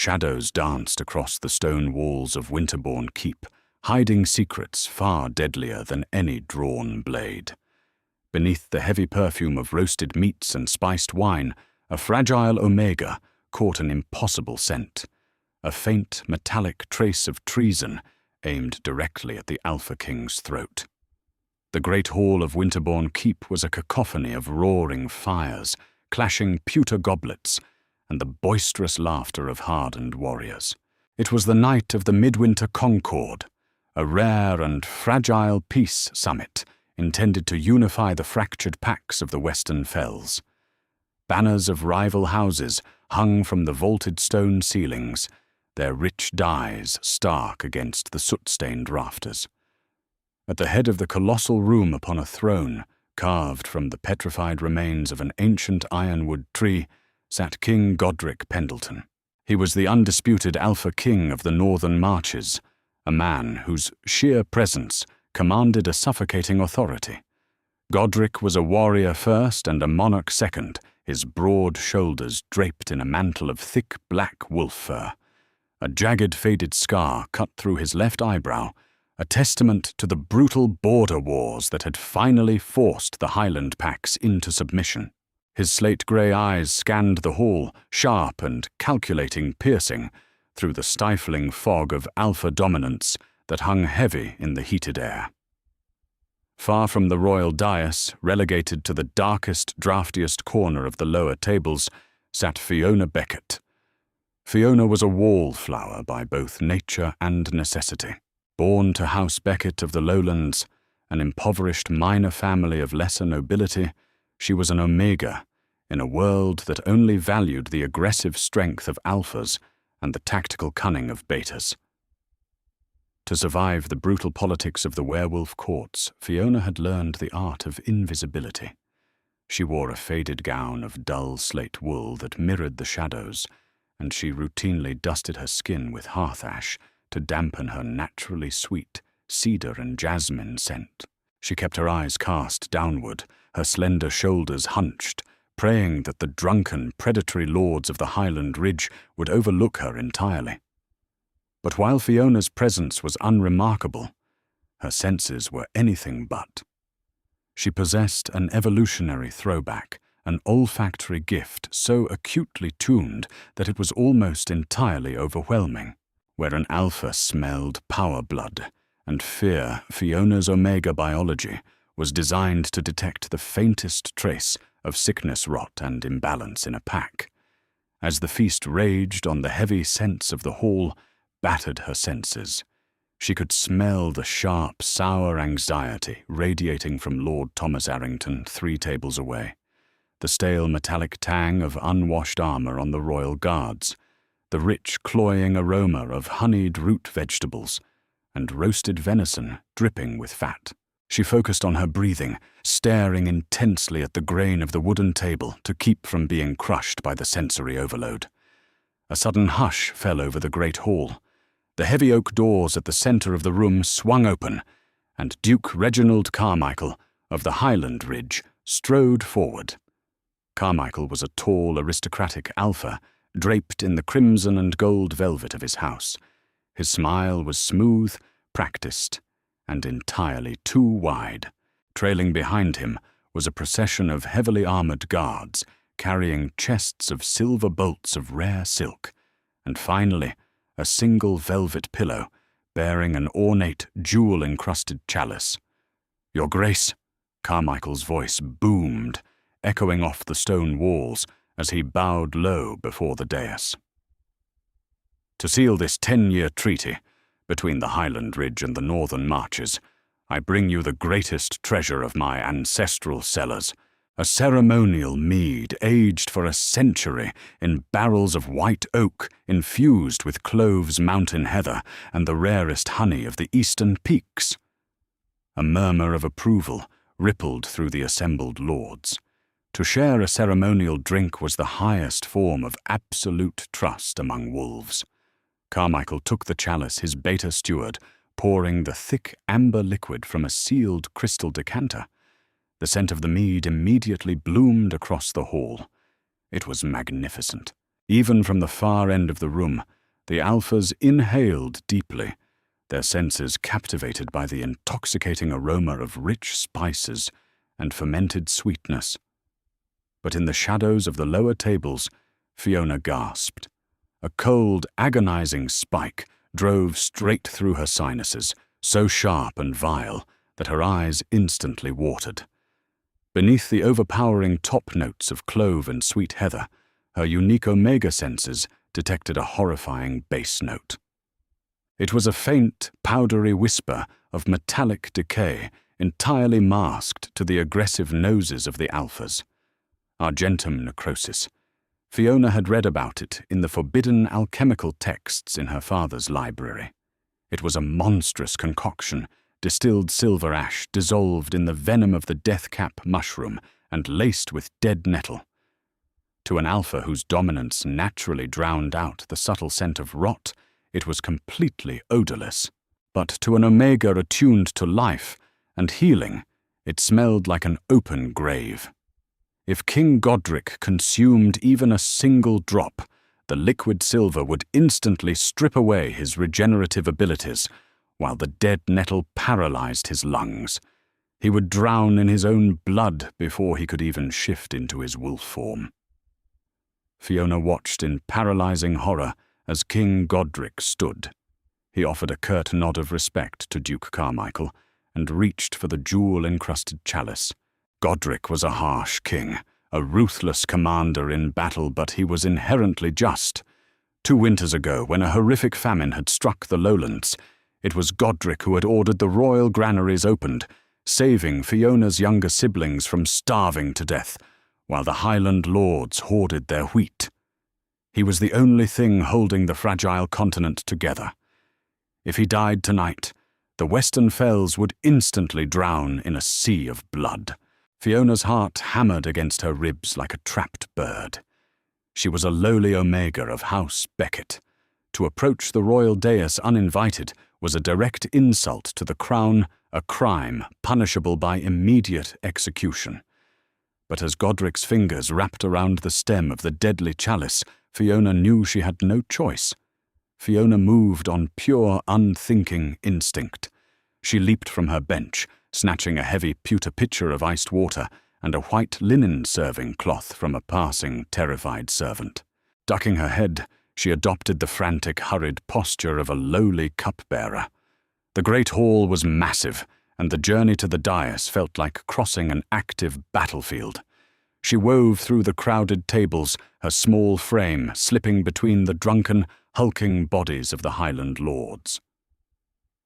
Shadows danced across the stone walls of Winterbourne Keep, hiding secrets far deadlier than any drawn blade. Beneath the heavy perfume of roasted meats and spiced wine, a fragile omega caught an impossible scent, a faint metallic trace of treason aimed directly at the Alpha King's throat. The great hall of Winterbourne Keep was a cacophony of roaring fires, clashing pewter goblets, and the boisterous laughter of hardened warriors. It was the night of the Midwinter Concord, a rare and fragile peace summit intended to unify the fractured packs of the Western Fells. Banners of rival houses hung from the vaulted stone ceilings, their rich dyes stark against the soot-stained rafters. At the head of the colossal room upon a throne, carved from the petrified remains of an ancient ironwood tree, sat King Godric Pendleton. He was the undisputed Alpha King of the Northern Marches, a man whose sheer presence commanded a suffocating authority. Godric was a warrior first and a monarch second, his broad shoulders draped in a mantle of thick black wolf fur. A jagged faded scar cut through his left eyebrow, a testament to the brutal border wars that had finally forced the Highland packs into submission. His slate-grey eyes scanned the hall, sharp and calculating, piercing, through the stifling fog of alpha dominance that hung heavy in the heated air. Far from the royal dais, relegated to the darkest, draftiest corner of the lower tables, sat Fiona Beckett. Fiona was a wallflower by both nature and necessity. Born to House Beckett of the Lowlands, an impoverished minor family of lesser nobility, she was an omega in a world that only valued the aggressive strength of alphas and the tactical cunning of betas. To survive the brutal politics of the werewolf courts, Fiona had learned the art of invisibility. She wore a faded gown of dull slate wool that mirrored the shadows, and she routinely dusted her skin with hearth ash to dampen her naturally sweet cedar and jasmine scent. She kept her eyes cast downward, her slender shoulders hunched, praying that the drunken, predatory lords of the Highland Ridge would overlook her entirely. But while Fiona's presence was unremarkable, her senses were anything but. She possessed an evolutionary throwback, an olfactory gift so acutely tuned that it was almost entirely overwhelming. Where an alpha smelled power blood and fear, Fiona's omega biology was designed to detect the faintest trace of sickness rot and imbalance in a pack. As the feast raged on the heavy scents of the hall, battered her senses. She could smell the sharp, sour anxiety radiating from Lord Thomas Arrington 3 tables away, the stale metallic tang of unwashed armor on the royal guards, the rich, cloying aroma of honeyed root vegetables, and roasted venison dripping with fat. She focused on her breathing, staring intensely at the grain of the wooden table to keep from being crushed by the sensory overload. A sudden hush fell over the great hall. The heavy oak doors at the center of the room swung open, and Duke Reginald Carmichael of the Highland Ridge strode forward. Carmichael was a tall, aristocratic alpha, draped in the crimson and gold velvet of his house. His smile was smooth, practiced, and entirely too wide. Trailing behind him was a procession of heavily armored guards, carrying chests of silver bolts of rare silk, and finally, a single velvet pillow bearing an ornate, jewel-encrusted chalice. "Your Grace," Carmichael's voice boomed, echoing off the stone walls as he bowed low before the dais. "To seal this 10-year treaty between the Highland Ridge and the Northern Marches, I bring you the greatest treasure of my ancestral cellars, a ceremonial mead aged for a century in barrels of white oak infused with Cloves mountain heather and the rarest honey of the eastern peaks." A murmur of approval rippled through the assembled lords. To share a ceremonial drink was the highest form of absolute trust among wolves. Carmichael took the chalice, his beta steward, pouring the thick amber liquid from a sealed crystal decanter. The scent of the mead immediately bloomed across the hall. It was magnificent, Even from the far end of the room, the alphas inhaled deeply, their senses captivated by the intoxicating aroma of rich spices and fermented sweetness. But in the shadows of the lower tables, Fiona gasped. A cold, agonizing spike drove straight through her sinuses, so sharp and vile that her eyes instantly watered. Beneath the overpowering top notes of clove and sweet heather, her unique omega senses detected a horrifying bass note. It was a faint, powdery whisper of metallic decay, entirely masked to the aggressive noses of the alphas. Argentum necrosis. Fiona had read about it in the forbidden alchemical texts in her father's library. It was a monstrous concoction, distilled silver ash dissolved in the venom of the deathcap mushroom and laced with dead nettle. To an alpha whose dominance naturally drowned out the subtle scent of rot, it was completely odorless. But to an omega attuned to life and healing, it smelled like an open grave. If King Godric consumed even a single drop, the liquid silver would instantly strip away his regenerative abilities, while the dead nettle paralyzed his lungs. He would drown in his own blood before he could even shift into his wolf form. Fiona watched in paralyzing horror as King Godric stood. He offered a curt nod of respect to Duke Carmichael and reached for the jewel-encrusted chalice. Godric was a harsh king, a ruthless commander in battle, but he was inherently just. 2 winters ago, when a horrific famine had struck the lowlands, it was Godric who had ordered the royal granaries opened, saving Fiona's younger siblings from starving to death, while the Highland lords hoarded their wheat. He was the only thing holding the fragile continent together. If he died tonight, the Western Fells would instantly drown in a sea of blood. Fiona's heart hammered against her ribs like a trapped bird. She was a lowly omega of House Beckett. To approach the royal dais uninvited was a direct insult to the crown, a crime punishable by immediate execution. But as Godric's fingers wrapped around the stem of the deadly chalice, Fiona knew she had no choice. Fiona moved on pure, unthinking instinct. She leaped from her bench, snatching a heavy pewter pitcher of iced water and a white linen serving cloth from a passing, terrified servant. Ducking her head, she adopted the frantic, hurried posture of a lowly cupbearer. The great hall was massive, and the journey to the dais felt like crossing an active battlefield. She wove through the crowded tables, her small frame slipping between the drunken, hulking bodies of the Highland lords.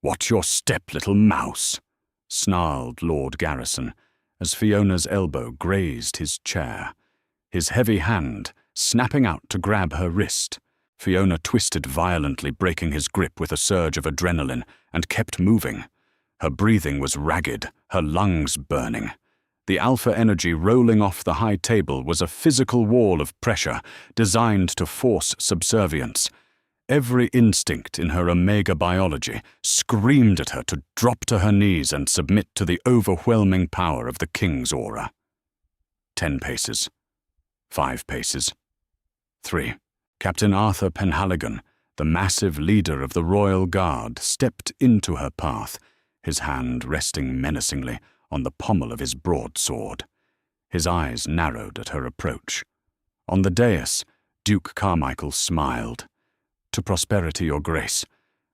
"Watch your step, little mouse," snarled Lord Garrison, as Fiona's elbow grazed his chair, his heavy hand snapping out to grab her wrist. Fiona twisted violently, breaking his grip with a surge of adrenaline, and kept moving. Her breathing was ragged, her lungs burning. The alpha energy rolling off the high table was a physical wall of pressure designed to force subservience. Every instinct in her omega biology screamed at her to drop to her knees and submit to the overwhelming power of the king's aura. 10 paces. 5 paces. 3. Captain Arthur Penhaligon, the massive leader of the Royal Guard, stepped into her path, his hand resting menacingly on the pommel of his broadsword. His eyes narrowed at her approach. On the dais, Duke Carmichael smiled. "To prosperity, your grace,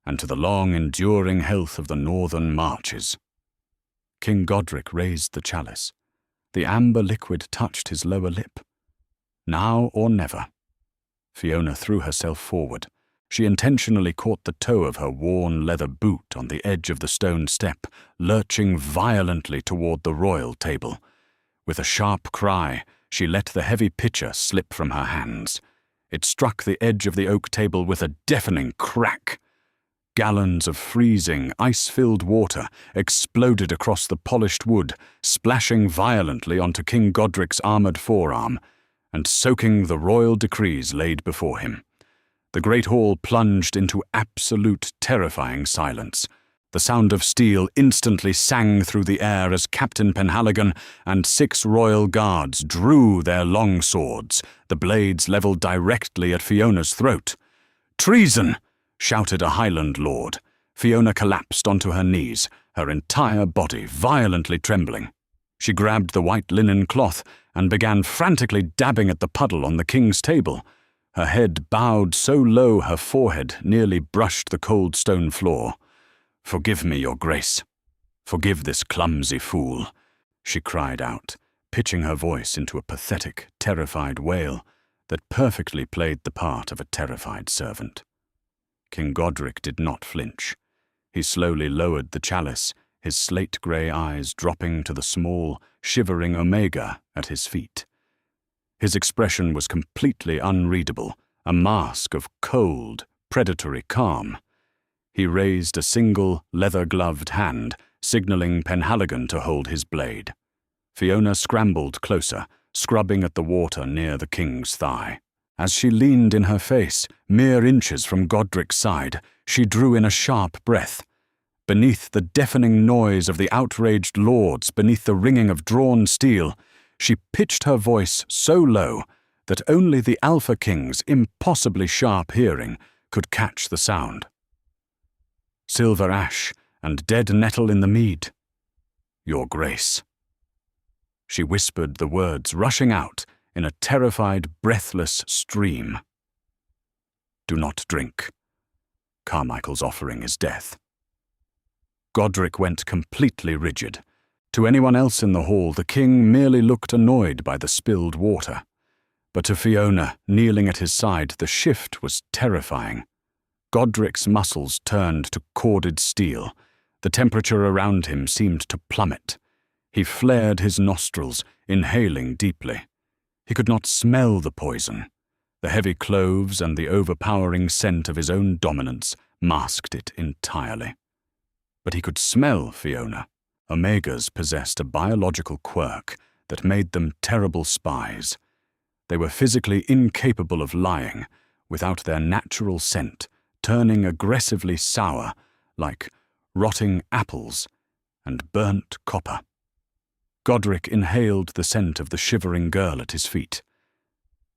and to the long-enduring health of the northern marches." King Godric raised the chalice. The amber liquid touched his lower lip. Now or never. Fiona threw herself forward. She intentionally caught the toe of her worn leather boot on the edge of the stone step, lurching violently toward the royal table. With a sharp cry, she let the heavy pitcher slip from her hands. It struck the edge of the oak table with a deafening crack. Gallons of freezing, ice-filled water exploded across the polished wood, splashing violently onto King Godric's armored forearm and soaking the royal decrees laid before him. The great hall plunged into absolute terrifying silence. The sound of steel instantly sang through the air as Captain Penhaligon and 6 royal guards drew their long swords, the blades levelled directly at Fiona's throat. "Treason!" shouted a Highland lord. Fiona collapsed onto her knees, her entire body violently trembling. She grabbed the white linen cloth and began frantically dabbing at the puddle on the king's table. Her head bowed so low her forehead nearly brushed the cold stone floor. "Forgive me, your grace. Forgive this clumsy fool," she cried out, pitching her voice into a pathetic, terrified wail that perfectly played the part of a terrified servant. King Godric did not flinch. He slowly lowered the chalice, his slate-grey eyes dropping to the small, shivering Omega at his feet. His expression was completely unreadable, a mask of cold, predatory calm. He raised a single, leather-gloved hand, signalling Penhaligon to hold his blade. Fiona scrambled closer, scrubbing at the water near the king's thigh. As she leaned in her face, mere inches from Godric's side, she drew in a sharp breath. Beneath the deafening noise of the outraged lords, beneath the ringing of drawn steel, she pitched her voice so low that only the Alpha King's impossibly sharp hearing could catch the sound. "Silver ash and dead nettle in the mead. Your grace." She whispered the words rushing out in a terrified, breathless stream. "Do not drink. Carmichael's offering is death." Godric went completely rigid. To anyone else in the hall, the king merely looked annoyed by the spilled water. But to Fiona, kneeling at his side, the shift was terrifying. Godric's muscles turned to corded steel. The temperature around him seemed to plummet. He flared his nostrils, inhaling deeply. He could not smell the poison. The heavy cloves and the overpowering scent of his own dominance masked it entirely. But he could smell Fiona. Omegas possessed a biological quirk that made them terrible spies. They were physically incapable of lying, without their natural scent turning aggressively sour like rotting apples and burnt copper. Godric inhaled the scent of the shivering girl at his feet.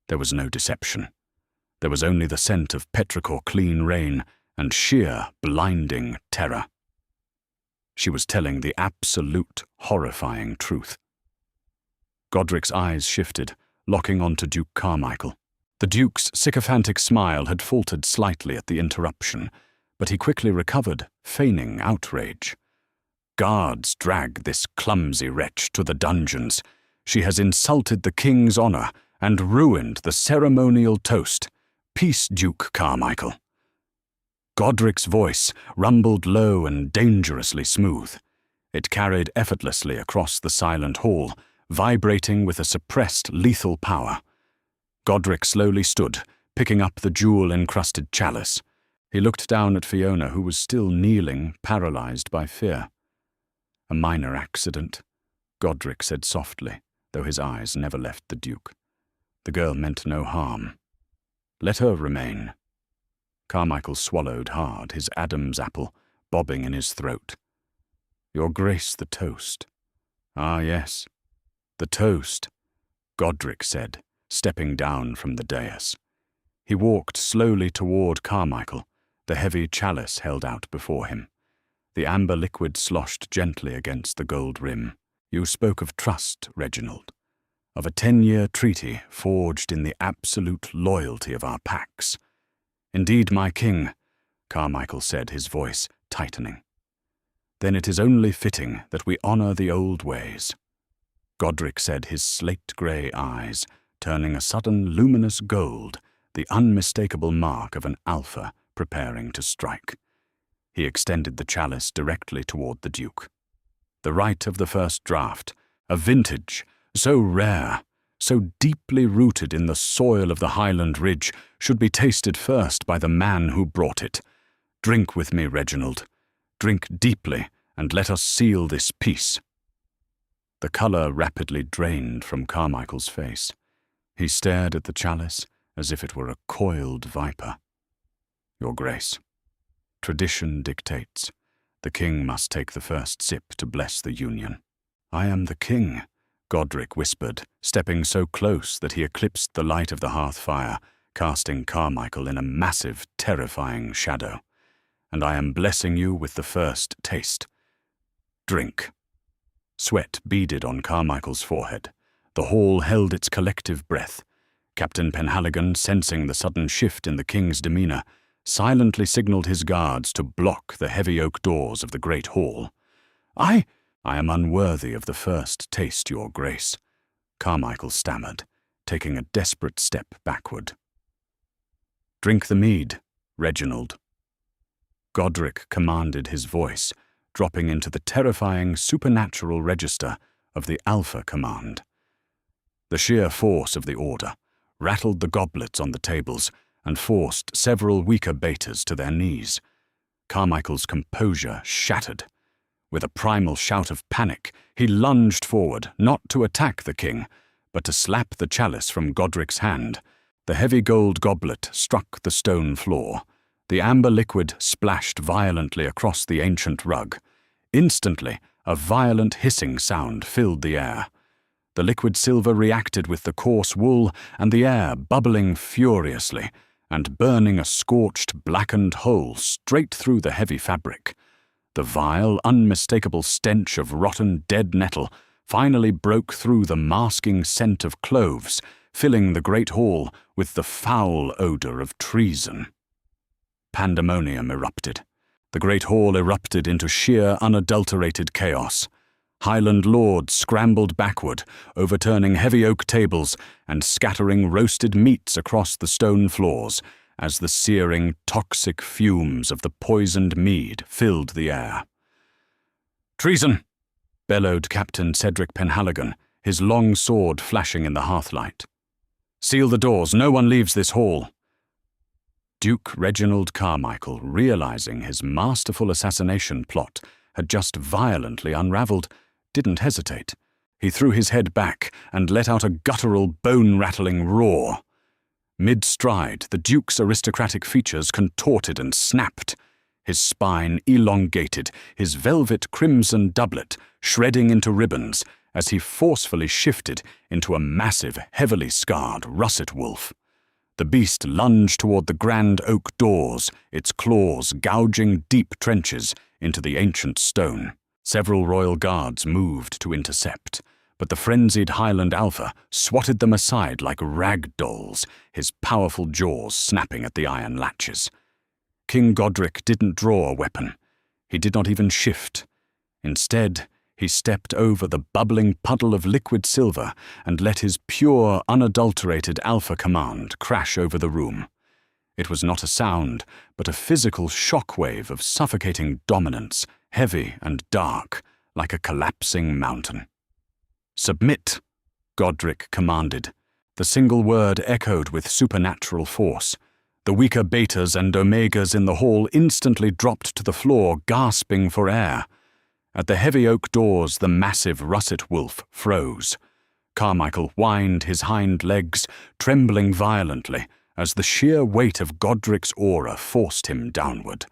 There was no deception. There was only the scent of petrichor clean rain and sheer, blinding terror. She was telling the absolute, horrifying truth. Godric's eyes shifted, locking onto Duke Carmichael. The Duke's sycophantic smile had faltered slightly at the interruption, but he quickly recovered, feigning outrage. "Guards drag this clumsy wretch to the dungeons. She has insulted the king's honor and ruined the ceremonial toast. Peace, Duke Carmichael." Godric's voice rumbled low and dangerously smooth. It carried effortlessly across the silent hall, vibrating with a suppressed lethal power. Godric slowly stood, picking up the jewel-encrusted chalice. He looked down at Fiona, who was still kneeling, paralyzed by fear. "A minor accident," Godric said softly, though his eyes never left the Duke. "The girl meant no harm. Let her remain." Carmichael swallowed hard, his Adam's apple bobbing in his throat. "Your Grace, the toast." "Ah, yes, the toast," Godric said, stepping down from the dais. He walked slowly toward Carmichael, the heavy chalice held out before him. The amber liquid sloshed gently against the gold rim. "You spoke of trust, Reginald, of a 10-year treaty forged in the absolute loyalty of our pacts." "Indeed, my king," Carmichael said, his voice tightening. "Then it is only fitting that we honor the old ways." Godric said, his slate-grey eyes turning a sudden luminous gold, the unmistakable mark of an alpha preparing to strike. He extended the chalice directly toward the Duke. "The right of the first draught, a vintage so rare, so deeply rooted in the soil of the Highland Ridge, should be tasted first by the man who brought it. Drink with me, Reginald. Drink deeply, and let us seal this peace." The colour rapidly drained from Carmichael's face. He stared at the chalice as if it were a coiled viper. "Your Grace, tradition dictates The king must take the first sip to bless the union. "I am the king," Godric whispered, stepping so close that he eclipsed the light of the hearth fire, casting Carmichael in a massive, terrifying shadow. "And I am blessing you with the first taste. Drink." Sweat beaded on Carmichael's forehead. The hall held its collective breath. Captain Penhaligon, sensing the sudden shift in the king's demeanor, silently signaled his guards to block the heavy oak doors of the great hall. I am unworthy of the first taste, your grace," Carmichael stammered, taking a desperate step backward. "Drink the mead, Reginald." Godric commanded his voice, dropping into the terrifying supernatural register of the Alpha Command. The sheer force of the order rattled the goblets on the tables and forced several weaker betas to their knees. Carmichael's composure shattered. With a primal shout of panic, he lunged forward, not to attack the king, but to slap the chalice from Godric's hand. The heavy gold goblet struck the stone floor. The amber liquid splashed violently across the ancient rug. Instantly, a violent hissing sound filled the air. The liquid silver reacted with the coarse wool, and the air bubbling furiously and burning a scorched, blackened hole straight through the heavy fabric. The vile, unmistakable stench of rotten dead nettle finally broke through the masking scent of cloves, filling the great hall with the foul odor of treason. Pandemonium erupted. The great hall erupted into sheer, unadulterated chaos. Highland lords scrambled backward, overturning heavy oak tables and scattering roasted meats across the stone floors as the searing, toxic fumes of the poisoned mead filled the air. "Treason!" bellowed Captain Cedric Penhaligon, his long sword flashing in the hearthlight. "Seal the doors, no one leaves this hall." Duke Reginald Carmichael, realizing his masterful assassination plot had just violently unraveled, didn't hesitate. He threw his head back and let out a guttural, bone-rattling roar. Mid-stride, the Duke's aristocratic features contorted and snapped. His spine elongated, his velvet crimson doublet shredding into ribbons as he forcefully shifted into a massive, heavily scarred russet wolf. The beast lunged toward the grand oak doors, its claws gouging deep trenches into the ancient stone. Several royal guards moved to intercept, but the frenzied Highland Alpha swatted them aside like rag dolls, his powerful jaws snapping at the iron latches. King Godric didn't draw a weapon. He did not even shift. Instead, he stepped over the bubbling puddle of liquid silver and let his pure, unadulterated Alpha command crash over the room. It was not a sound, but a physical shockwave of suffocating dominance, heavy and dark, like a collapsing mountain. "Submit," Godric commanded. The single word echoed with supernatural force. The weaker betas and omegas in the hall instantly dropped to the floor, gasping for air. At the heavy oak doors, the massive russet wolf froze. Carmichael whined his hind legs, trembling violently, as the sheer weight of Godric's aura forced him downward.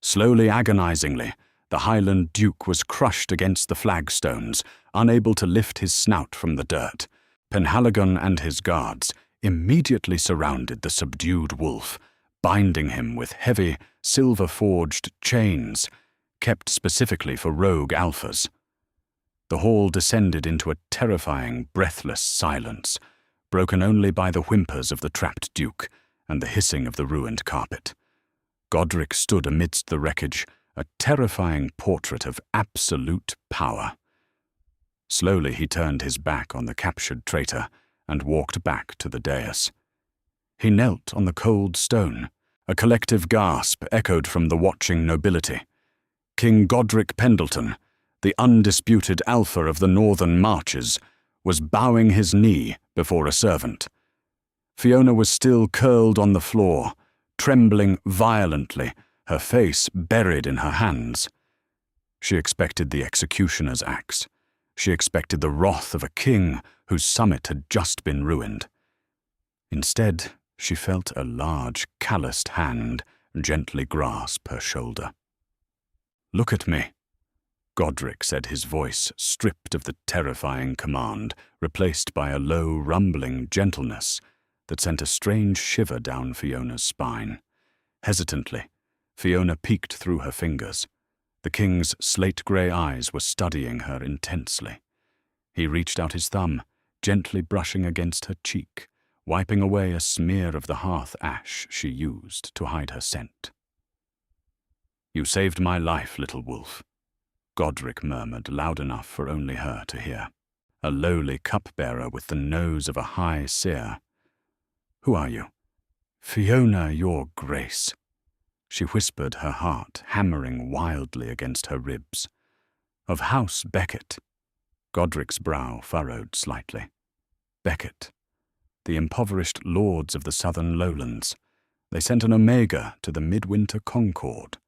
Slowly, agonizingly, the Highland Duke was crushed against the flagstones, unable to lift his snout from the dirt. Penhaligon and his guards immediately surrounded the subdued wolf, binding him with heavy, silver-forged chains, kept specifically for rogue alphas. The hall descended into a terrifying, breathless silence, broken only by the whimpers of the trapped Duke and the hissing of the ruined carpet. Godric stood amidst the wreckage, a terrifying portrait of absolute power. Slowly he turned his back on the captured traitor and walked back to the dais. He knelt on the cold stone. A collective gasp echoed from the watching nobility. King Godric Pendleton, the undisputed alpha of the northern marches, was bowing his knee before a servant. Fiona was still curled on the floor, trembling violently, her face buried in her hands. She expected the executioner's axe. She expected the wrath of a king whose summit had just been ruined. Instead, she felt a large, calloused hand gently grasp her shoulder. "Look at me," Godric said, his voice stripped of the terrifying command, replaced by a low, rumbling gentleness that sent a strange shiver down Fiona's spine. Hesitantly, Fiona peeked through her fingers. The king's slate-grey eyes were studying her intensely. He reached out his thumb, gently brushing against her cheek, wiping away a smear of the hearth ash she used to hide her scent. "You saved my life, little wolf," Godric murmured, loud enough for only her to hear. A lowly cupbearer with the nose of a high seer. "Who are you?" "Fiona, your grace," she whispered, her heart hammering wildly against her ribs. "Of House Beckett." Godric's brow furrowed slightly. Beckett, the impoverished lords of the southern lowlands. They sent an Omega to the midwinter Concord.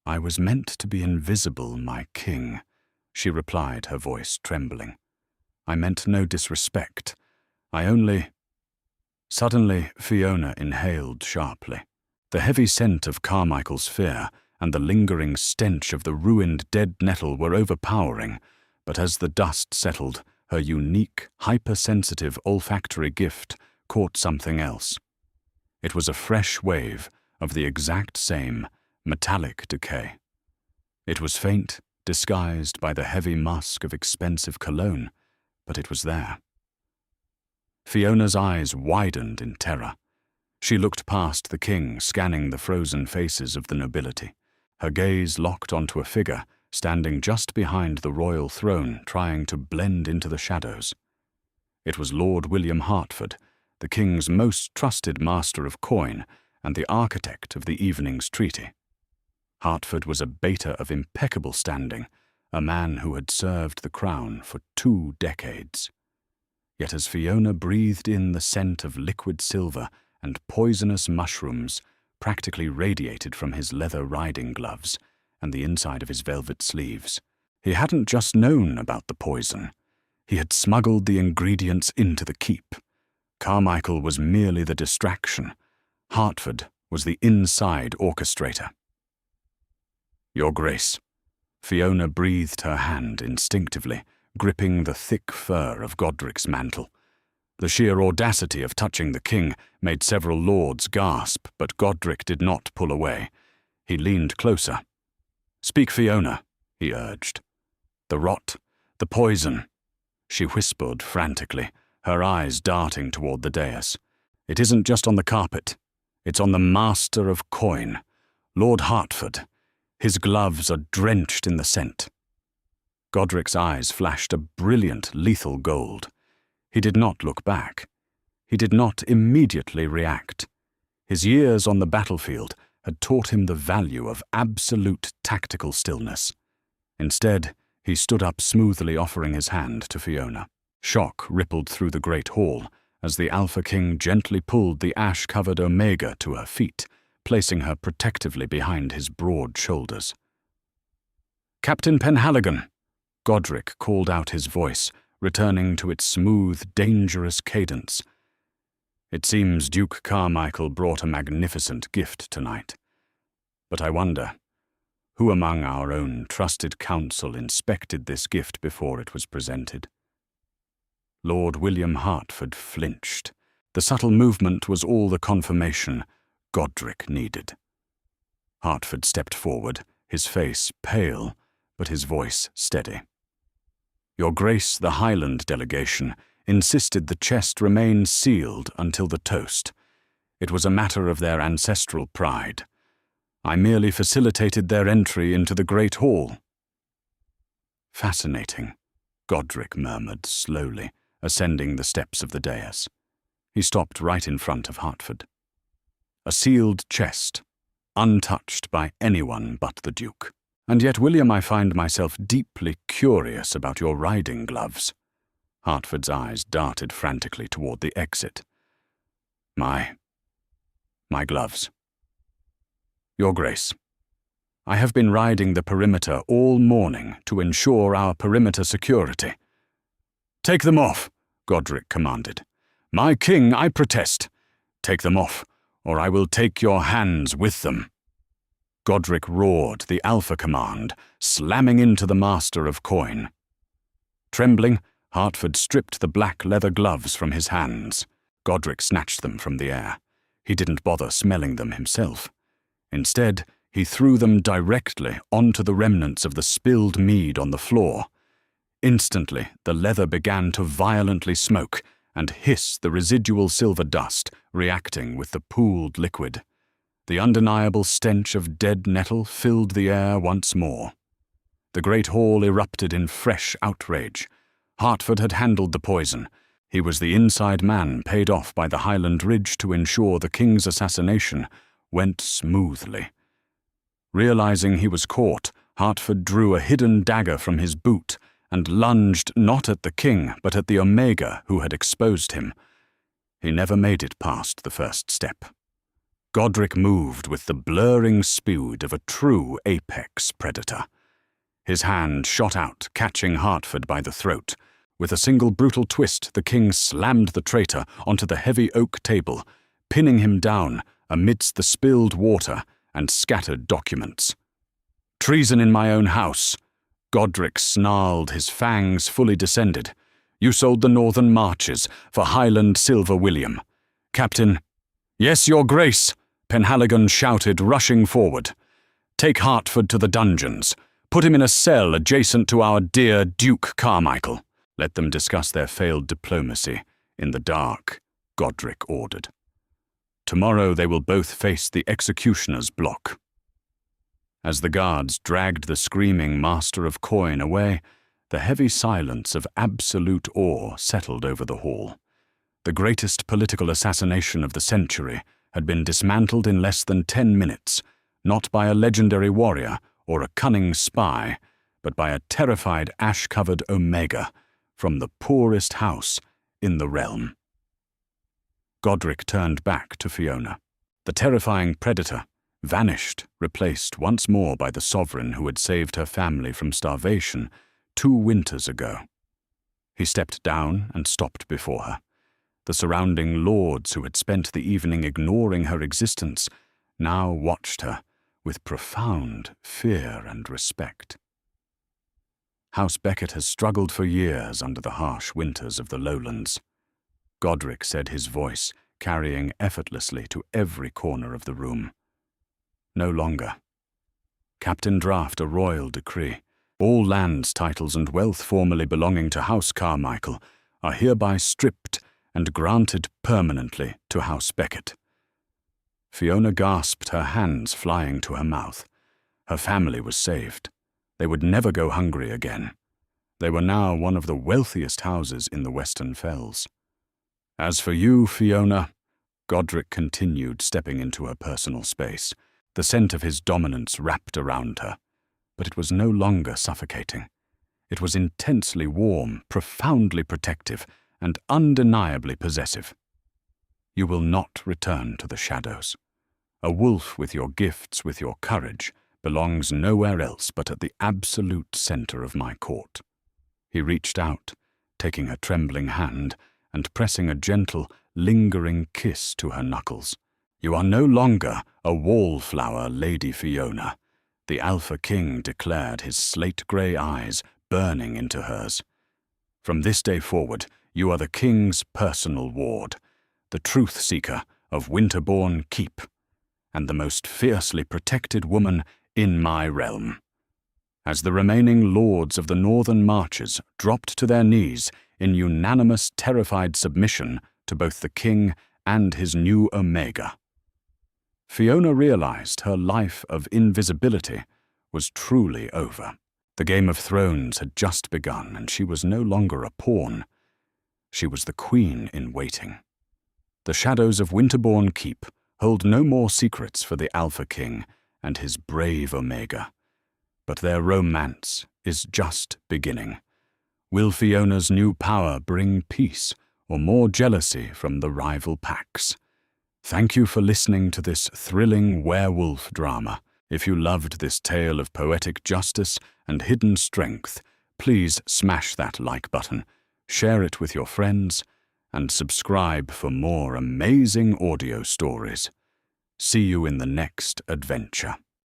"I was meant to be invisible, my king," she replied, her voice trembling. "I meant no disrespect. I only—" Suddenly, Fiona inhaled sharply. The heavy scent of Carmichael's fear and the lingering stench of the ruined dead nettle were overpowering, but as the dust settled, her unique, hypersensitive olfactory gift caught something else. It was a fresh wave of the exact same metallic decay. It was faint, disguised by the heavy musk of expensive cologne, but it was there. Fiona's eyes widened in terror. She looked past the king, scanning the frozen faces of the nobility. Her gaze locked onto a figure standing just behind the royal throne, trying to blend into the shadows. It was Lord William Hertford, the king's most trusted master of coin and the architect of the evening's treaty. Hertford was a beta of impeccable standing, a man who had served the crown for 2 decades. Yet as Fiona breathed in the scent of liquid silver and poisonous mushrooms practically radiated from his leather riding gloves and the inside of his velvet sleeves, he hadn't just known about the poison. He had smuggled the ingredients into the keep. Carmichael was merely the distraction. Hertford was the inside orchestrator. "Your Grace." Fiona breathed her hand instinctively, gripping the thick fur of Godric's mantle. The sheer audacity of touching the king made several lords gasp, but Godric did not pull away. He leaned closer. "Speak, Fiona," he urged. "The rot, the poison," she whispered frantically, her eyes darting toward the dais. "It isn't just on the carpet. It's on the master of coin, Lord Hertford. His gloves are drenched in the scent." Godric's eyes flashed a brilliant, lethal gold. He did not look back. He did not immediately react. His years on the battlefield had taught him the value of absolute tactical stillness. Instead, he stood up smoothly, offering his hand to Fiona. Shock rippled through the great hall as the Alpha King gently pulled the ash-covered Omega to her feet, placing her protectively behind his broad shoulders. "Captain Penhaligon!" Godric called out, his voice returning to its smooth, dangerous cadence. "It seems Duke Carmichael brought a magnificent gift tonight. But I wonder, who among our own trusted counsel inspected this gift before it was presented?" Lord William Hertford flinched. The subtle movement was all the confirmation Godric needed. Hertford stepped forward, his face pale, but his voice steady. "Your Grace, the Highland delegation insisted the chest remain sealed until the toast. It was a matter of their ancestral pride. I merely facilitated their entry into the great hall." "Fascinating," Godric murmured slowly, ascending the steps of the dais. He stopped right in front of Hertford. "A sealed chest, untouched by anyone but the Duke. And yet, William, I find myself deeply curious about your riding gloves." Hertford's eyes darted frantically toward the exit. My gloves. "Your Grace, I have been riding the perimeter all morning to ensure our perimeter security." "Take them off," Godric commanded. "My king, I protest. Take them off, or I will take your hands with them." Godric roared the alpha command, slamming into the master of coin. Trembling, Hertford stripped the black leather gloves from his hands. Godric snatched them from the air. He didn't bother smelling them himself. Instead, he threw them directly onto the remnants of the spilled mead on the floor. Instantly, the leather began to violently smoke and hiss the residual silver dust, reacting with the pooled liquid. The undeniable stench of dead nettle filled the air once more. The great hall erupted in fresh outrage. Hertford had handled the poison. He was the inside man paid off by the Highland Ridge to ensure the king's assassination went smoothly. Realizing he was caught, Hertford drew a hidden dagger from his boot and lunged not at the king but at the Omega who had exposed him. He never made it past the first step. Godric moved with the blurring speed of a true apex predator. His hand shot out, catching Hertford by the throat. With a single brutal twist, the king slammed the traitor onto the heavy oak table, pinning him down amidst the spilled water and scattered documents. "Treason in my own house!" Godric snarled, his fangs fully descended. "You sold the northern marches for Highland silver William. Captain—" "Yes, your grace!" Penhaligon shouted, rushing forward. "Take Hertford to the dungeons. Put him in a cell adjacent to our dear Duke Carmichael. Let them discuss their failed diplomacy in the dark," Godric ordered. "Tomorrow they will both face the executioner's block." As the guards dragged the screaming master of coin away, the heavy silence of absolute awe settled over the hall. The greatest political assassination of the century had been dismantled in less than 10 minutes, not by a legendary warrior or a cunning spy, but by a terrified ash-covered Omega from the poorest house in the realm. Godric turned back to Fiona. The terrifying predator vanished, replaced once more by the sovereign who had saved her family from starvation 2 winters ago. He stepped down and stopped before her. The surrounding lords who had spent the evening ignoring her existence now watched her with profound fear and respect. House Becket has struggled for years under the harsh winters of the lowlands. Godric said, his voice carrying effortlessly to every corner of the room. No longer. Captain draft a royal decree. All lands, titles, and wealth formerly belonging to House Carmichael are hereby stripped and granted permanently to House Becket. Fiona gasped, her hands flying to her mouth. Her family was saved. They would never go hungry again. They were now one of the wealthiest houses in the Western Fells. As for you, Fiona, Godric continued, stepping into her personal space. The scent of his dominance wrapped around her, but it was no longer suffocating. It was intensely warm, profoundly protective, and undeniably possessive. You will not return to the shadows. A wolf with your gifts, with your courage, belongs nowhere else but at the absolute center of my court. He reached out, taking her trembling hand and pressing a gentle, lingering kiss to her knuckles. You are no longer a wallflower, Lady Fiona, the Alpha King declared, his slate-grey eyes burning into hers. From this day forward, you are the King's personal ward, the truth-seeker of Winterbourne Keep, and the most fiercely protected woman in my realm. As the remaining lords of the northern marches dropped to their knees in unanimous terrified submission to both the king and his new Omega, Fiona realized her life of invisibility was truly over. The Game of Thrones had just begun, and she was no longer a pawn. She was the queen in waiting. The shadows of Winterbourne Keep hold no more secrets for the Alpha King and his brave Omega. But their romance is just beginning. Will Fiona's new power bring peace or more jealousy from the rival packs? Thank you for listening to this thrilling werewolf drama. If you loved this tale of poetic justice and hidden strength, please smash that like button, share it with your friends, and subscribe for more amazing audio stories. See you in the next adventure.